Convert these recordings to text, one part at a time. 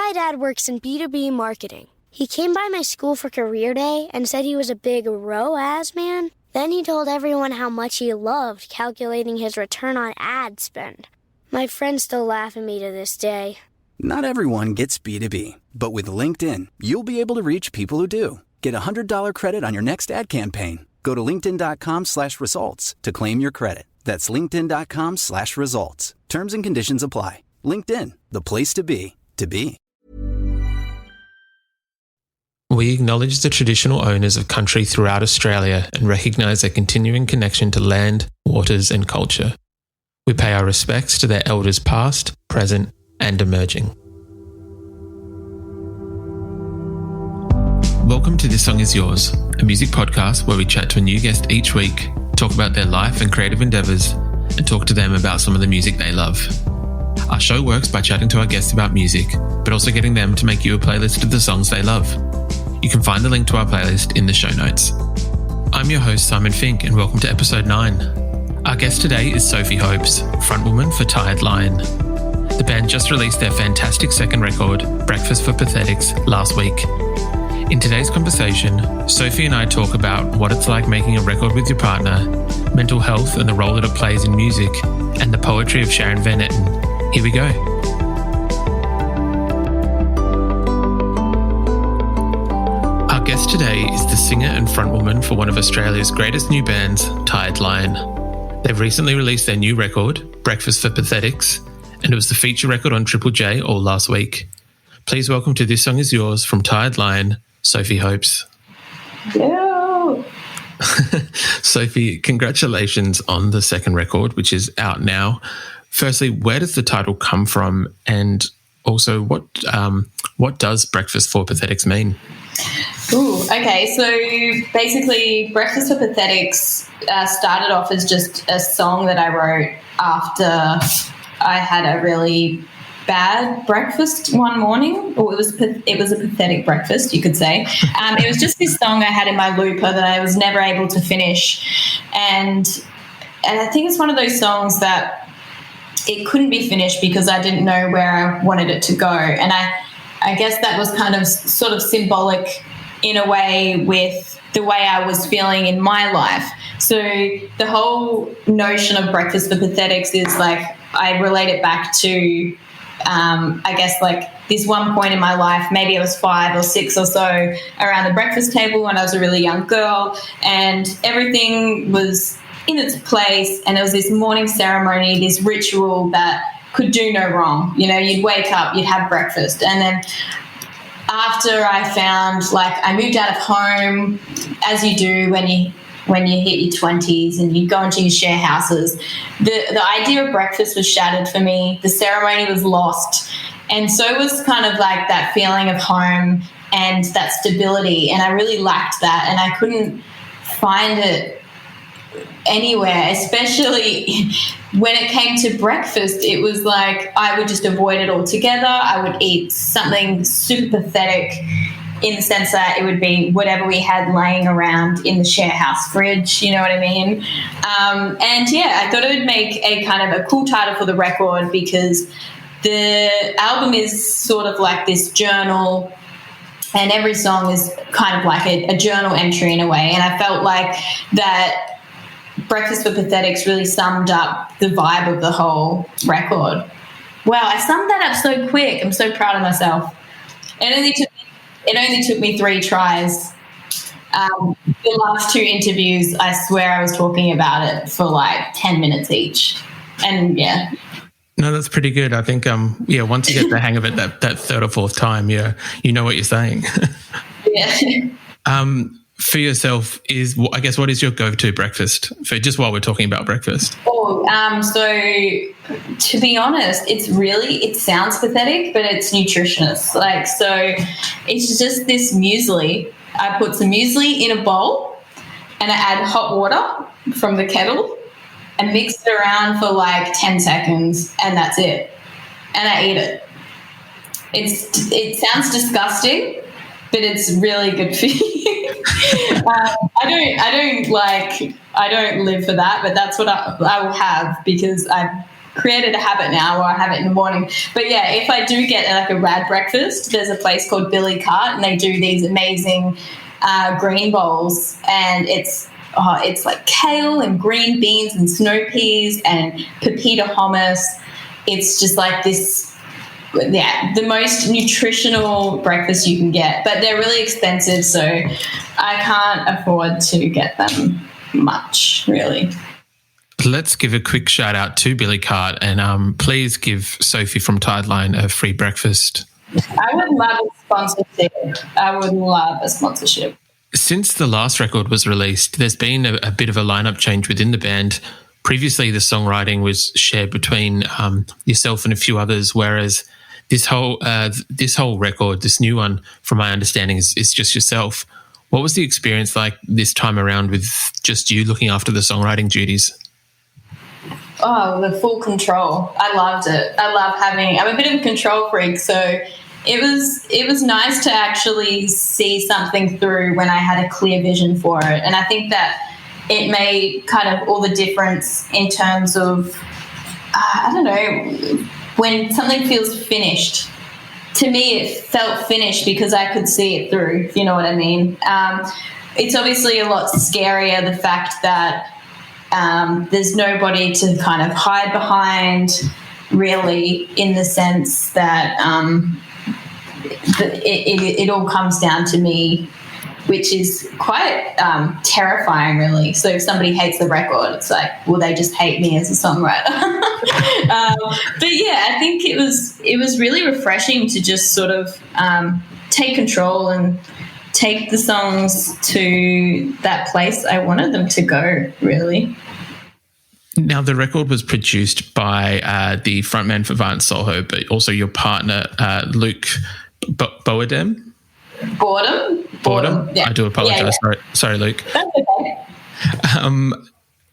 My dad works in B2B marketing. He came by my school for career day and said he was a big ROAS man. Then he told everyone how much he loved calculating his return on ad spend. My friends still laugh at me to this day. Not everyone gets B2B, but with LinkedIn, you'll be able to reach people who do. Get a $100 credit on your next ad campaign. Go to linkedin.com/results to claim your credit. That's linkedin.com/results. Terms and conditions apply. LinkedIn, the place to be, to be. We acknowledge the traditional owners of country throughout Australia and recognise their continuing connection to land, waters and culture. We pay our respects to their elders past, present and emerging. Welcome to This Song Is Yours, a music podcast where we chat to a new guest each week, talk about their life and creative endeavours, and talk to them about some of the music they love. Our show works by chatting to our guests about music, but also getting them to make you a playlist of the songs they love. You can find the link to our playlist in the show notes. I'm your host, Simon Fink, and welcome to episode 9. Our guest today is Sophie Hopes, frontwoman for Tired Lion. The band just released their fantastic second record, Breakfast for Pathetics, last week. In today's conversation, Sophie and I talk about what it's like making a record with your partner, mental health and the role that it plays in music, and the poetry of Sharon Van Etten. Here we go. Our guest today is the singer and frontwoman for one of Australia's greatest new bands, Tired Lion. They've recently released their new record, Breakfast for Pathetics, and it was the feature record on Triple J all last week. Please welcome to This Song Is Yours from Tired Lion, Sophie Hopes. Hello. Sophie, congratulations on the second record, which is out now. Firstly, where does the title come from? And also, what does Breakfast for Pathetics mean? Ooh, okay, so basically Breakfast for Pathetics started off as just a song that I wrote after I had a really bad breakfast one morning. Or it was a pathetic breakfast, you could say. It was just this song I had in my looper that I was never able to finish. And I think it's one of those songs that it couldn't be finished because I didn't know where I wanted it to go. And I guess that was kind of sort of symbolic in a way with the way I was feeling in my life. So the whole notion of Breakfast for Pathetics is like I relate it back to, I guess, like this one point in my life, maybe it was 5 or 6 or so, around the breakfast table when I was a really young girl, and everything was in its place, and there was this morning ceremony, this ritual that could do no wrong. You know, you'd wake up, you'd have breakfast, and then after I found, like, I moved out of home, as you do when you hit your 20s and you go into your share houses, the idea of breakfast was shattered for me. The ceremony was lost. And so it was kind of like that feeling of home and that stability, and I really lacked that, and I couldn't find it anywhere, especially when it came to breakfast. It was like I would just avoid it altogether. I would eat something super pathetic in the sense that it would be whatever we had laying around in the share house fridge, you know what I mean? And yeah, I thought it would make a kind of a cool title for the record because the album is sort of like this journal, and every song is kind of like a journal entry in a way. And I felt like that Breakfast for Pathetics really summed up the vibe of the whole record. Wow, I summed that up so quick. I'm so proud of myself. It only took me 3 tries. The last 2 interviews, I swear I was talking about it for like 10 minutes each. And yeah. No, that's pretty good. I think, once you get the hang of it, that 3rd or 4th time, you know what you're saying. Yeah. For yourself, I guess, what is your go-to breakfast for, just while we're talking about breakfast? So to be honest, it sounds pathetic, but it's nutritious. Like, so it's just this muesli. I put some muesli in a bowl and I add hot water from the kettle and mix it around for like 10 seconds, and that's it. And I eat it. It sounds disgusting, but it's really good for you. I don't live for that, but that's what I will have because created a habit now where I have it in the morning. But yeah, if I do get like a rad breakfast, there's a place called Billy Cart, and they do these amazing green bowls, and it's like kale and green beans and snow peas and pepita hummus. It's just like this, the most nutritional breakfast you can get, but they're really expensive, so I can't afford to get them much, really. Let's give a quick shout out to Billy Cart, and please give Sophie from Tired Lion a free breakfast. I would love a sponsorship. Since the last record was released, there's been a bit of a lineup change within the band. Previously, the songwriting was shared between yourself and a few others, whereas this whole record, this new one, from my understanding, is just yourself. What was the experience like this time around with just you looking after the songwriting duties? Oh, the full control. I loved it. I'm a bit of a control freak, so it was nice to actually see something through when I had a clear vision for it. And I think that it made kind of all the difference in terms of, I don't know, when something feels finished. To me, it felt finished because I could see it through, if you know what I mean. It's obviously a lot scarier, the fact that there's nobody to kind of hide behind, really, in the sense that it all comes down to me, which is quite terrifying, really. So if somebody hates the record, it's like, well, they just hate me as a songwriter. But yeah, I think it was really refreshing to just sort of take control and take the songs to that place I wanted them to go, really. Now, the record was produced by the frontman for Violent Soho, but also your partner, Luke Boredem? Boredom? Yeah. I do apologise. Yeah. Sorry, Luke. That's okay.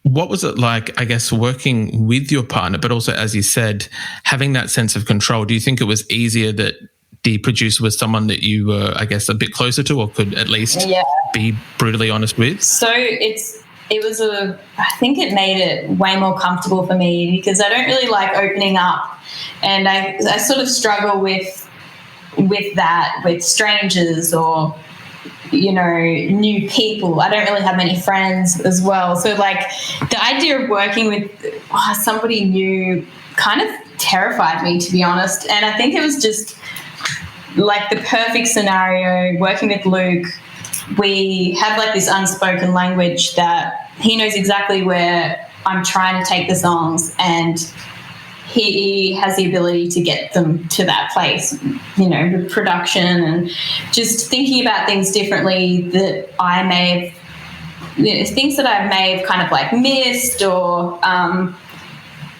What was it like, I guess, working with your partner, but also, as you said, having that sense of control? Do you think it was easier that the producer was someone that you were, I guess, a bit closer to, or could at least be brutally honest with? So I think it made it way more comfortable for me, because I don't really like opening up, and I sort of struggle with that, with strangers or, you know, new people. I don't really have many friends as well. So like the idea of working with somebody new kind of terrified me, to be honest. And I think it was just like the perfect scenario working with Luke. We have like this unspoken language that he knows exactly where I'm trying to take the songs, and he has the ability to get them to that place, you know, with production and just thinking about things differently that I may have, you know, things that I may have kind of like missed, or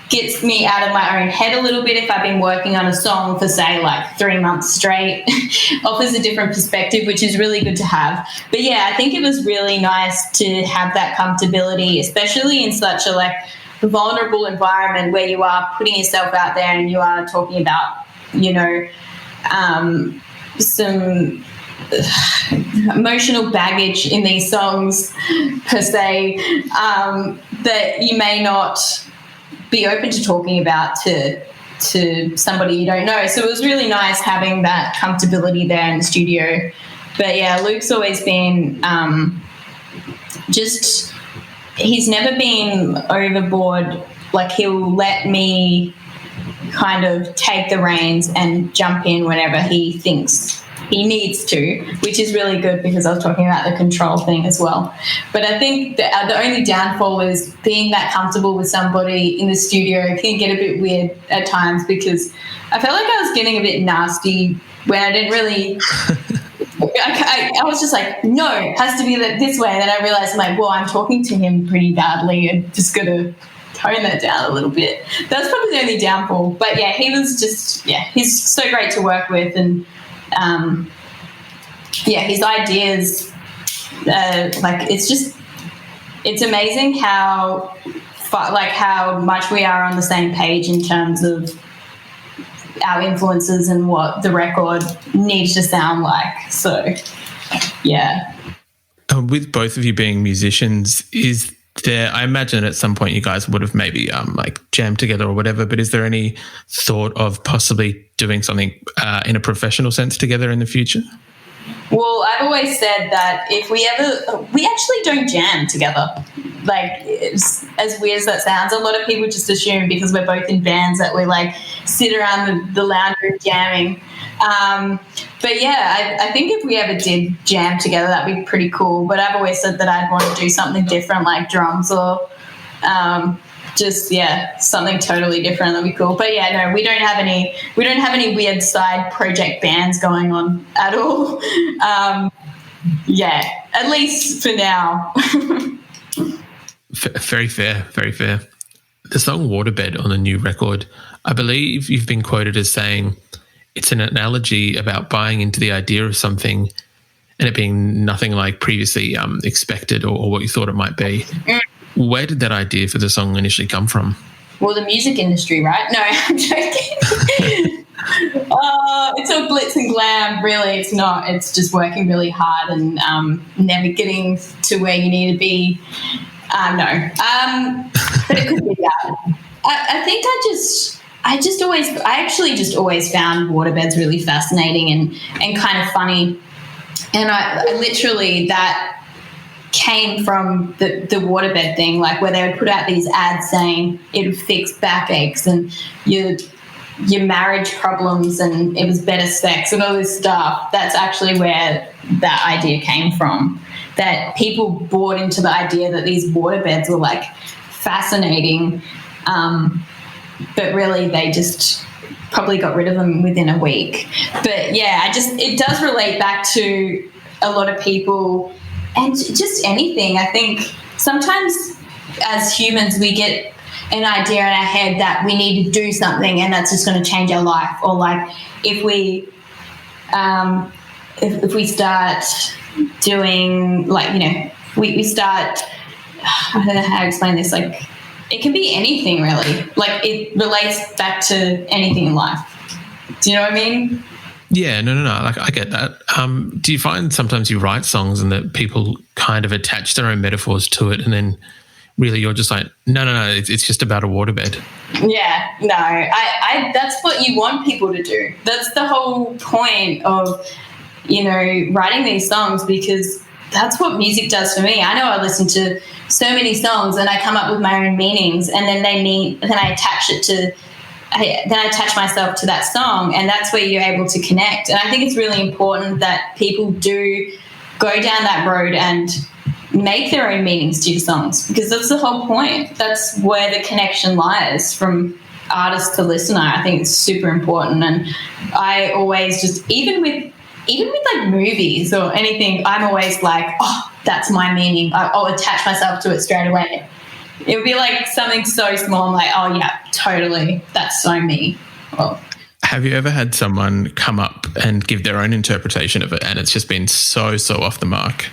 gets me out of my own head a little bit if I've been working on a song for, say, like 3 months straight. Offers a different perspective, which is really good to have. But yeah, I think it was really nice to have that comfortability, especially in such a like vulnerable environment where you are putting yourself out there and you are talking about, you know, some emotional baggage in these songs per se, that you may not be open to talking about to somebody you don't know. So it was really nice having that comfortability there in the studio. But yeah, Luke's always been he's never been overboard. Like, he'll let me kind of take the reins and jump in whenever he thinks he needs to, which is really good, because I was talking about the control thing as well. But I think the only downfall is being that comfortable with somebody in the studio can get a bit weird at times, because I felt like I was getting a bit nasty when I didn't really I was just like, no, it has to be this way. And then I realized, I'm like, well, I'm talking to him pretty badly and just got to tone that down a little bit. That's probably the only downfall. But yeah, he was just, he's so great to work with. And his ideas, it's amazing how much we are on the same page in terms of our influences and what the record needs to sound like. So, yeah. With both of you being musicians, is I imagine at some point you guys would have maybe like jammed together or whatever, but is there any thought of possibly doing something in a professional sense together in the future? Well, I've always said that if we actually don't jam together. Like, as weird as that sounds, a lot of people just assume because we're both in bands that we like sit around the lounge room jamming. But yeah, I think if we ever did jam together, that'd be pretty cool. But I've always said that I'd want to do something different, like drums or something totally different. That'd be cool. But yeah, no, we don't have any weird side project bands going on at all. At least for now. Very fair, very fair. The song Waterbed on the new record, I believe you've been quoted as saying it's an analogy about buying into the idea of something and it being nothing like previously expected or what you thought it might be. Where did that idea for the song initially come from? Well, the music industry, right? No, I'm joking. It's all glitz and glam. Really, it's not. It's just working really hard and never getting to where you need to be. No. But it could be that. I think I actually just always found waterbeds really fascinating and kind of funny. And I literally, that came from the waterbed thing, like where they would put out these ads saying it would fix backaches and your marriage problems and it was better sex and all this stuff. That's actually where that idea came from, that people bought into the idea that these waterbeds were like fascinating, but really they just probably got rid of them within a week. But yeah, it does relate back to a lot of people and just anything. I think sometimes as humans we get an idea in our head that we need to do something and that's just going to change our life, or like if we start doing, like, you know, we start, I don't know how to explain this, like it can be anything really, like it relates back to anything in life. Do you know what I mean? Yeah, no, like I get that. Do you find sometimes you write songs and that people kind of attach their own metaphors to it and then really you're just like, no, it's just about a waterbed? Yeah, no, I that's what you want people to do. That's the whole point of, you know, writing these songs, because that's what music does for me. I know I listen to so many songs and I come up with my own meanings, and then I attach myself to that song, and that's where you're able to connect. And I think it's really important that people do go down that road and make their own meanings to your songs, because that's the whole point. That's where the connection lies from artist to listener. I think it's super important. And I always just, even with like movies or anything, I'm always like, oh, that's my meaning. I'll attach myself to it straight away. It would be like something so small. I'm like, oh yeah, totally. That's so me. Well, have you ever had someone come up and give their own interpretation of it and it's just been so off the mark?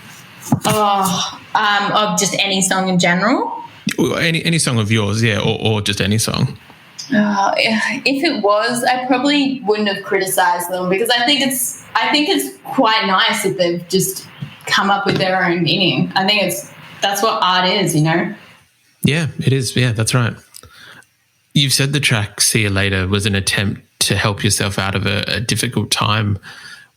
Of just any song in general? Any song of yours, yeah, or just any song. If it was, I probably wouldn't have criticised them, because I think it's quite nice that they've just come up with their own meaning. I think that's what art is, you know? Yeah, it is. Yeah, that's right. You've said the track See You Later was an attempt to help yourself out of a difficult time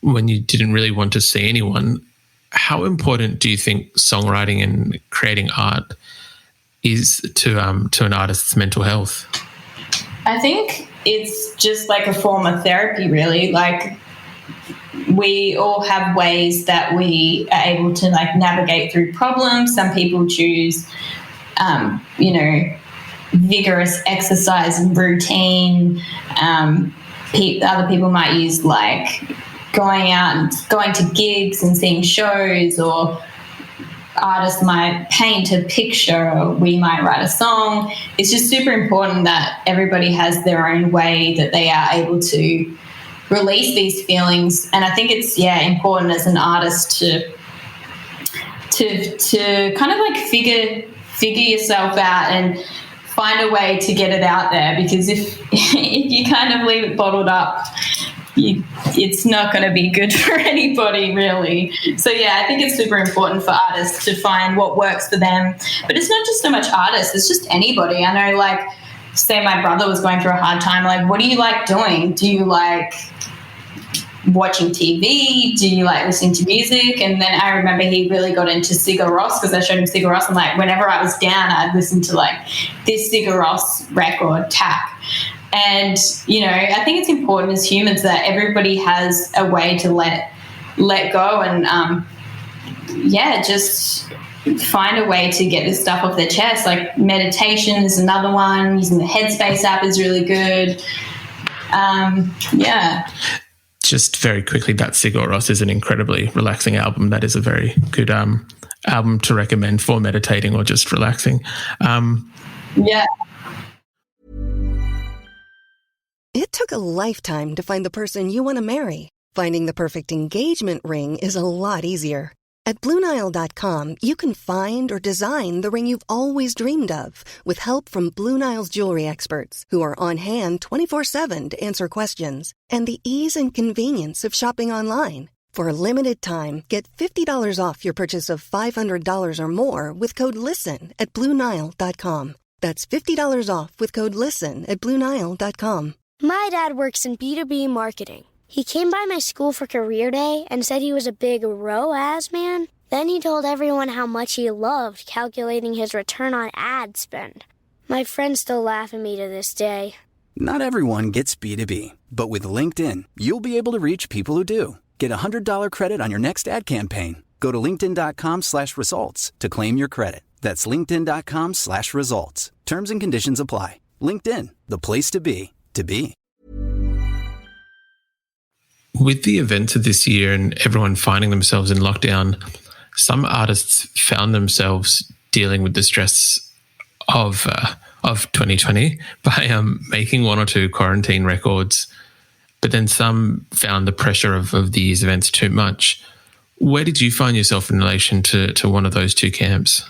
when you didn't really want to see anyone. How important do you think songwriting and creating art is to an artist's mental health? I think it's just like a form of therapy, really. Like, we all have ways that we are able to like navigate through problems. Some people choose, vigorous exercise and routine. Other people might use like going out and going to gigs and seeing shows, or artists might paint a picture, or we might write a song. It's just super important that everybody has their own way that they are able to release these feelings. And I think it's important as an artist to kind of like figure yourself out and find a way to get it out there, because if you kind of leave it bottled up, it's not going to be good for anybody, really. So, yeah, I think it's super important for artists to find what works for them. But it's not just so much artists, it's just anybody. I know, like, say my brother was going through a hard time, like, what do you like doing? Do you like watching TV? Do you like listening to music? And then I remember he really got into Sigur Rós because I showed him Sigur Rós, and like whenever I was down, I'd listen to like this Sigur Rós record, Tap. And, you know, I think it's important as humans that everybody has a way to let go and, just find a way to get this stuff off their chest. Like meditation is another one. Using the Headspace app is really good. Just very quickly, that Sigur Rós is an incredibly relaxing album. That is a very good album to recommend for meditating or just relaxing. Yeah. It took a lifetime to find the person you want to marry. Finding the perfect engagement ring is a lot easier. At BlueNile.com, you can find or design the ring you've always dreamed of with help from Blue Nile's jewelry experts who are on hand 24/7 to answer questions, and the ease and convenience of shopping online. For a limited time, get $50 off your purchase of $500 or more with code LISTEN at BlueNile.com. That's $50 off with code LISTEN at BlueNile.com. My dad works in B2B marketing. He came by my school for career day and said he was a big ROAS man. Then he told everyone how much he loved calculating his return on ad spend. My friends still laugh at me to this day. Not everyone gets B2B, but with LinkedIn, you'll be able to reach people who do. Get a $100 credit on your next ad campaign. Go to linkedin.com/results to claim your credit. That's linkedin.com/results. Terms and conditions apply. LinkedIn, the place to be, to be. With the events of this year and everyone finding themselves in lockdown, some artists found themselves dealing with the stress of 2020 by making one or two quarantine records, but then some found the pressure of these events too much. Where did you find yourself in relation to one of those two camps?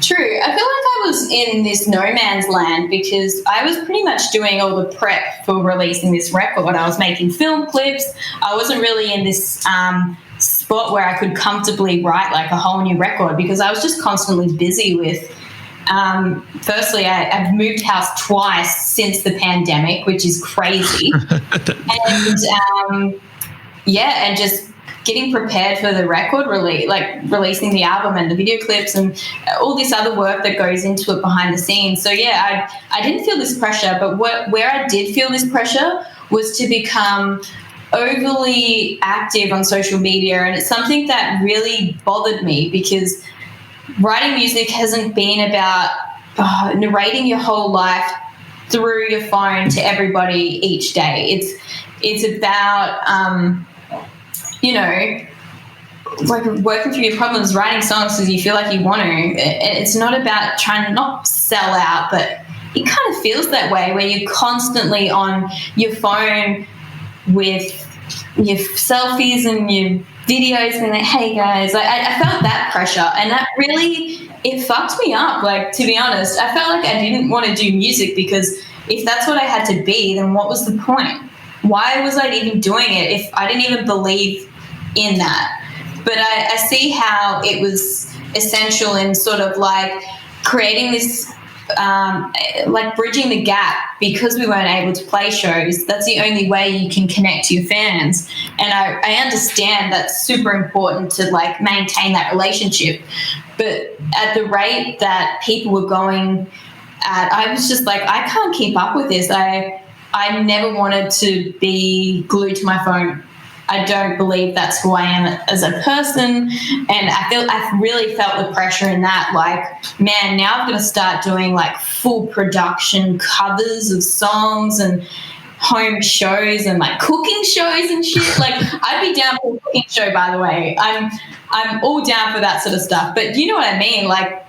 True. I feel like I was in this no man's land because I was pretty much doing all the prep for releasing this record. I was making film clips. I wasn't really in this spot where I could comfortably write like a whole new record because I was just constantly busy with, firstly, I've moved house twice since the pandemic, which is crazy. And just getting prepared for the record release, like releasing the album and the video clips and all this other work that goes into it behind the scenes. So, yeah, I didn't feel this pressure, but where I did feel this pressure was to become overly active on social media, and it's something that really bothered me because writing music hasn't been about narrating your whole life through your phone to everybody each day. It's about like working through your problems, writing songs because you feel like you want to. It's not about trying to not sell out, but it kind of feels that way where you're constantly on your phone with your selfies and your videos and like, hey guys, I felt that pressure, and that really, it fucked me up. Like, to be honest, I felt like I didn't want to do music because if that's what I had to be, then what was the point? Why was I even doing it if I didn't even believe in that? But I see how it was essential in sort of like creating this, like bridging the gap because we weren't able to play shows. That's the only way you can connect to your fans. And I understand that's super important to like maintain that relationship. But at the rate that people were going at, I was just like, I can't keep up with this. I never wanted to be glued to my phone. I don't believe that's who I am as a person. And I really felt the pressure in that. Like, man, now I've got to start doing like full production covers of songs and home shows and like cooking shows and shit. Like, I'd be down for a cooking show, by the way. I'm all down for that sort of stuff. But you know what I mean? Like,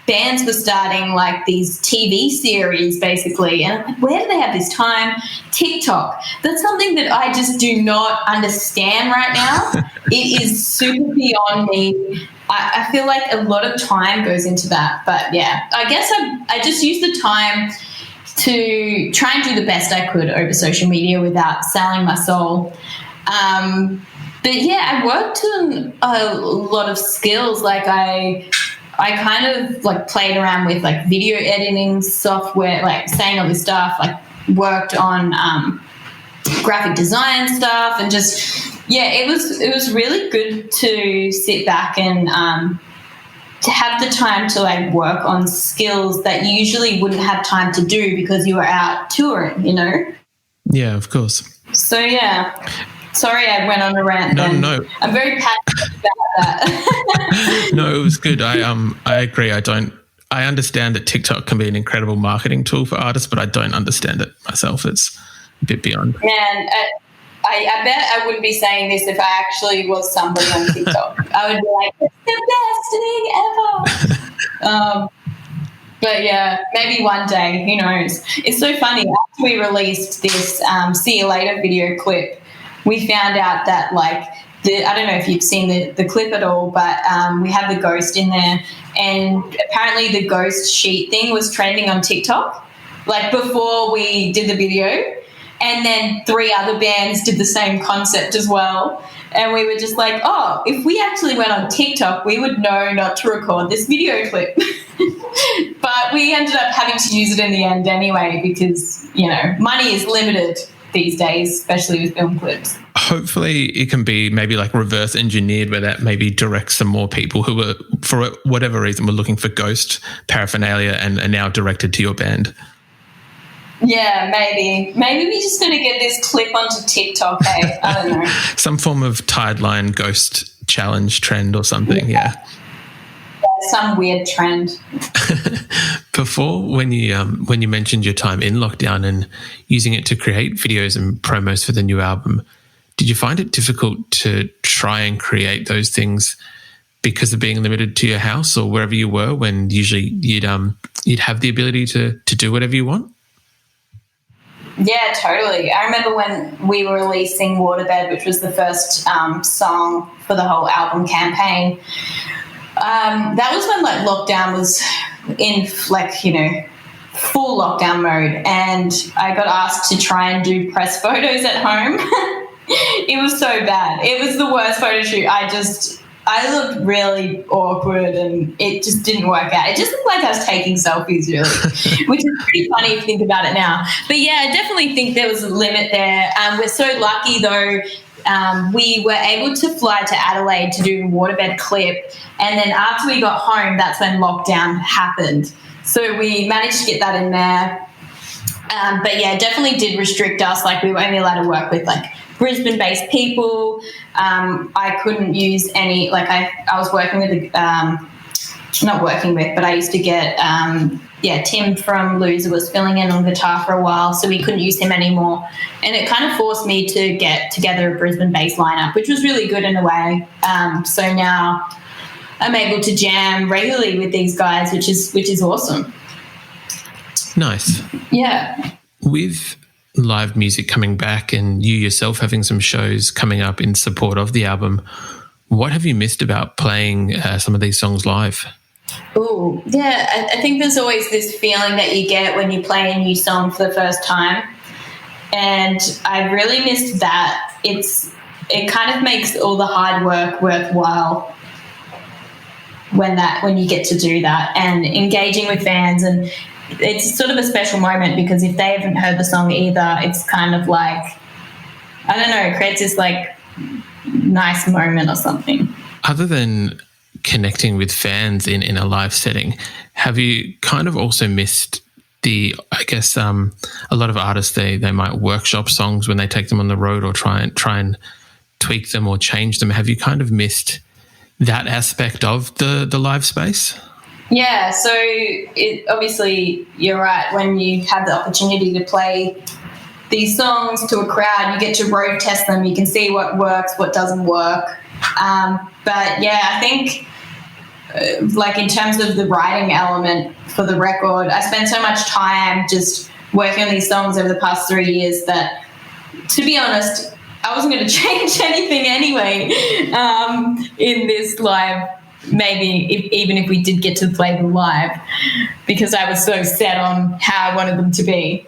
bands were starting like these TV series basically, and I'm like, where do they have this time? TikTok. That's something that I just do not understand right now. It is super beyond me. I feel like a lot of time goes into that, but yeah, I guess I just used the time to try and do the best I could over social media without selling my soul. But yeah, I worked on a lot of skills. Like I kind of like played around with like video editing software, like saying all this stuff, like worked on graphic design stuff, and just, yeah, it was really good to sit back and to have the time to like work on skills that you usually wouldn't have time to do because you were out touring, you know? Yeah, of course. So yeah. Sorry, I went on a rant. No. I'm very passionate about that. No, it was good. I agree. I understand that TikTok can be an incredible marketing tool for artists, but I don't understand it myself. It's a bit beyond. Man, I bet I wouldn't be saying this if I actually was somebody on TikTok. I would be like, it's the best thing ever. But yeah, maybe one day, who knows? It's so funny. After we released this See You Later video clip, we found out that like I don't know if you've seen the clip at all, but we have the ghost in there, and apparently the ghost sheet thing was trending on TikTok like before we did the video, and then 3 other bands did the same concept as well, and we were just like, oh, if we actually went on TikTok, we would know not to record this video clip. But we ended up having to use it in the end anyway because, you know, money is limited these days, especially with film clips. Hopefully it can be maybe like reverse engineered, where that maybe directs some more people who were, for whatever reason, were looking for ghost paraphernalia and are now directed to your band. Yeah, maybe we just got to get this clip onto TikTok, hey? I don't know. Some form of Tired Lion ghost challenge trend or something, yeah. Some weird trend. Before, when you mentioned your time in lockdown and using it to create videos and promos for the new album, did you find it difficult to try and create those things because of being limited to your house or wherever you were, when usually you'd have the ability to do whatever you want? Yeah, totally. I remember when we were releasing Waterbed, which was the first song for the whole album campaign. That was when like lockdown was in like, you know, full lockdown mode, and I got asked to try and do press photos at home. It was so bad. It was the worst photo shoot. I looked really awkward and it just didn't work out. It just looked like I was taking selfies, really, which is pretty funny if you think about it now. But yeah, I definitely think there was a limit there. We're so lucky though. We were able to fly to Adelaide to do a Waterbed clip, and then after we got home, that's when lockdown happened. So we managed to get that in there. But yeah, definitely did restrict us. Like we were only allowed to work with like Brisbane-based people. I couldn't use any, like I was working with, not working with, but I used to get, Tim from Loser was filling in on guitar for a while, so we couldn't use him anymore. And it kind of forced me to get together a Brisbane-based lineup, which was really good in a way. So now I'm able to jam regularly with these guys, which is awesome. Nice. Yeah. With live music coming back and you yourself having some shows coming up in support of the album, what have you missed about playing some of these songs live? Oh, yeah, I think there's always this feeling that you get when you play a new song for the first time, and I really missed that. It kind of makes all the hard work worthwhile when you get to do that and engaging with fans. And it's sort of a special moment because if they haven't heard the song either, it's kind of like, I don't know, it creates this like nice moment or something. Other than connecting with fans in a live setting, have you kind of also missed I guess a lot of artists, they might workshop songs when they take them on the road or try and tweak them or change them. Have you kind of missed that aspect of the live space? Yeah, so obviously you're right. When you have the opportunity to play these songs to a crowd, you get to road test them. You can see what works, what doesn't work. But yeah, I think like in terms of the writing element for the record, I spent so much time just working on these songs over the past 3 years that, to be honest, I wasn't going to change anything anyway in this live. Maybe even if we did get to play them live, because I was so set on how I wanted them to be.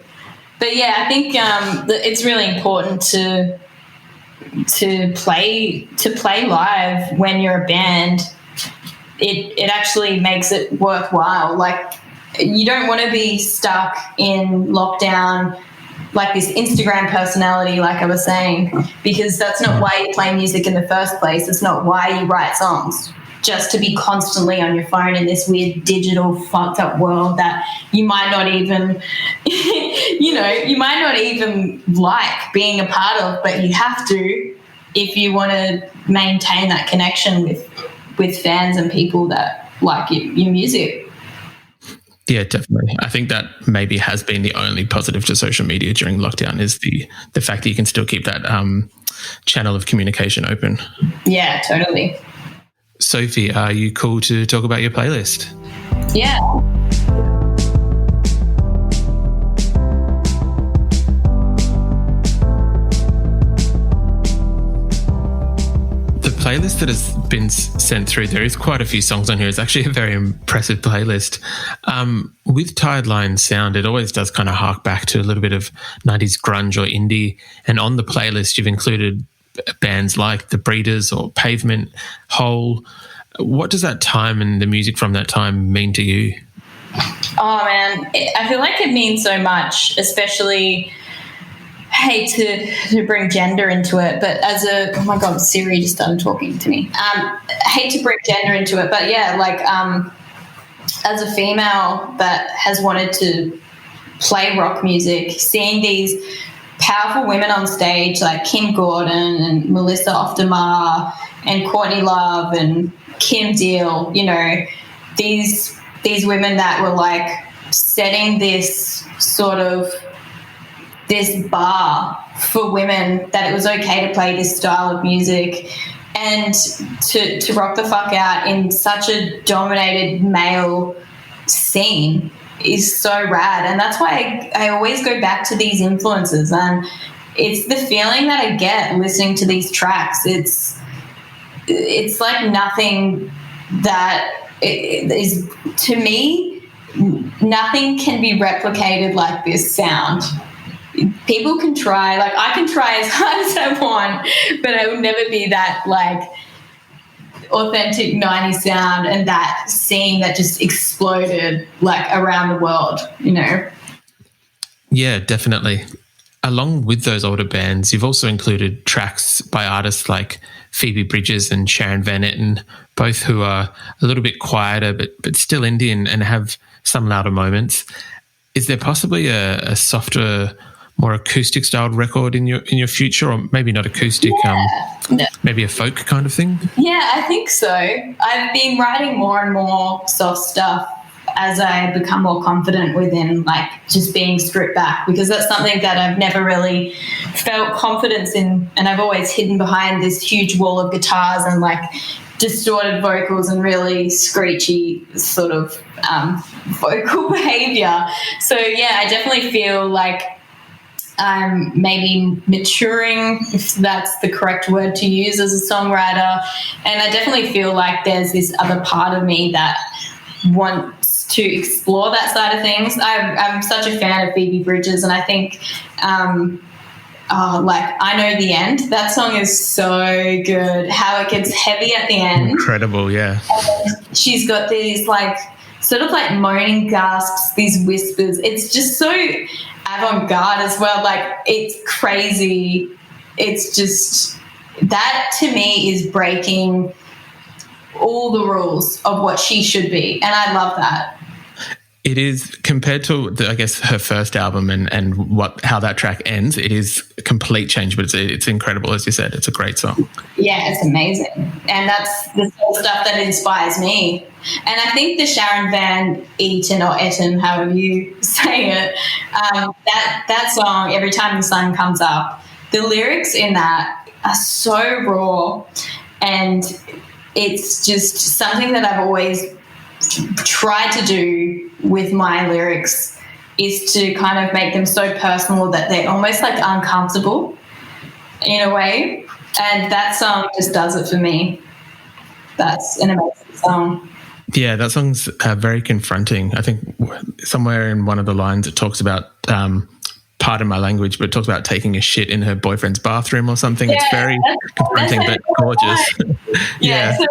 But yeah, I think it's really important to to play live when you're a band, it actually makes it worthwhile. Like, you don't want to be stuck in lockdown like this Instagram personality, like I was saying, because that's not why you play music in the first place. It's not why you write songs, just to be constantly on your phone in this weird digital fucked up world that you might not even, you might not even like being a part of, but you have to if you want to maintain that connection with fans and people that like your music. Yeah, definitely. I think that maybe has been the only positive to social media during lockdown is the fact that you can still keep that channel of communication open. Yeah, totally. Sophie, are you cool to talk about your playlist? Yeah. The playlist that has been sent through, there is quite a few songs on here. It's actually a very impressive playlist. With Tired Lion sound, it always does kind of hark back to a little bit of 90s grunge or indie. And on the playlist, you've included bands like The Breeders or Pavement, Hole. What does that time and the music from that time mean to you? Oh, man, I feel like it means so much, especially... hate to bring gender into it, but oh my God, Siri just started talking to me. Hate to bring gender into it, but yeah, like as a female that has wanted to play rock music, seeing these powerful women on stage like Kim Gordon and Melissa Oftmar and Courtney Love and Kim Deal, these women that were like setting this sort of this bar for women, that it was okay to play this style of music and to rock the fuck out in such a dominated male scene is so rad. And that's why I always go back to these influences, and it's the feeling that I get listening to these tracks. It's like nothing that is, to me, nothing can be replicated like this sound. People can try, like I can try as hard as I want, but I will never be that like authentic 90s sound and that scene that just exploded like around the world, Yeah, definitely. Along with those older bands, you've also included tracks by artists like Phoebe Bridgers and Sharon Van Etten, both who are a little bit quieter but still indie and have some louder moments. Is there possibly a softer, more acoustic styled record in your future, or maybe not acoustic, maybe a folk kind of thing? Yeah, I think so. I've been writing more and more soft stuff as I become more confident within like just being stripped back, because that's something that I've never really felt confidence in, and I've always hidden behind this huge wall of guitars and like distorted vocals and really screechy sort of vocal behavior. So yeah, I definitely feel like I'm maybe maturing, if that's the correct word to use as a songwriter. And I definitely feel like there's this other part of me that wants to explore that side of things. I'm such a fan of Phoebe Bridgers, and I think like I Know the End, that song is so good. How it gets heavy at the end. Incredible, yeah. And she's got these like sort of like moaning gasps, these whispers. It's just so avant-garde as well. Like it's crazy. It's just, that to me is breaking all the rules of what she should be. And I love that. It is, compared to, I guess, her first album and how that track ends, it is a complete change, but it's incredible, as you said. It's a great song. Yeah, it's amazing. And that's the sort of stuff that inspires me. And I think the Sharon Van Etten, or Etten, however you say it, that song, Every Time the Sun Comes Up, the lyrics in that are so raw, and it's just something that I've always tried to do with my lyrics, is to kind of make them so personal that they're almost like uncomfortable in a way. And that song just does it for me. That's an amazing song. Yeah, that song's very confronting. I think somewhere in one of the lines it talks about pardon my language, but it talks about taking a shit in her boyfriend's bathroom or something. Yeah, it's very confronting, but gorgeous. Yeah. So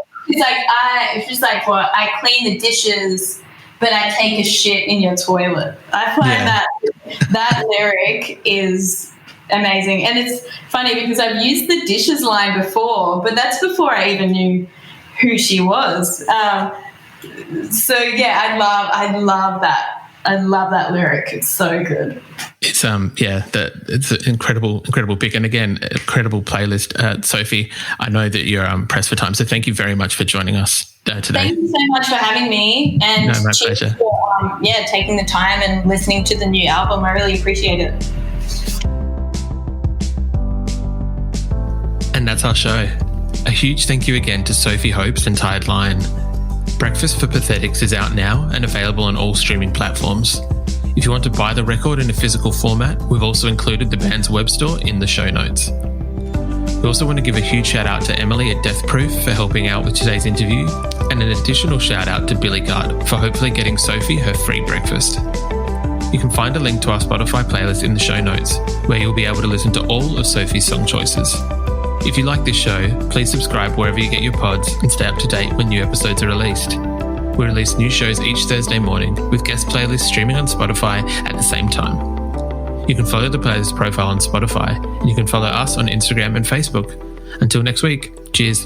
she's like, well, I clean the dishes, but I take a shit in your toilet. I find that lyric is amazing. And it's funny because I've used the dishes line before, but that's before I even knew who she was. So yeah, I love that. I love that lyric. It's so good. It's it's an incredible pick, and again, incredible playlist. Sophie, I know that you're pressed for time, so thank you very much for joining us today. Thank you so much for having me, and no, my pleasure. For, taking the time and listening to the new album. I really appreciate it. And that's our show. A huge thank you again to Sophie Hopes and Tired Lion. Breakfast for Pathetics is out now and available on all streaming platforms. If you want to buy the record in a physical format, we've also included the band's web store in the show notes. We also want to give a huge shout out to Emily at Deathproof for helping out with today's interview, and an additional shout out to Billy Gard for hopefully getting Sophie her free breakfast. You can find a link to our Spotify playlist in the show notes, where you'll be able to listen to all of Sophie's song choices. If you like this show, please subscribe wherever you get your pods and stay up to date when new episodes are released. We release new shows each Thursday morning with guest playlists streaming on Spotify at the same time. You can follow the playlist profile on Spotify, and you can follow us on Instagram and Facebook. Until next week, cheers.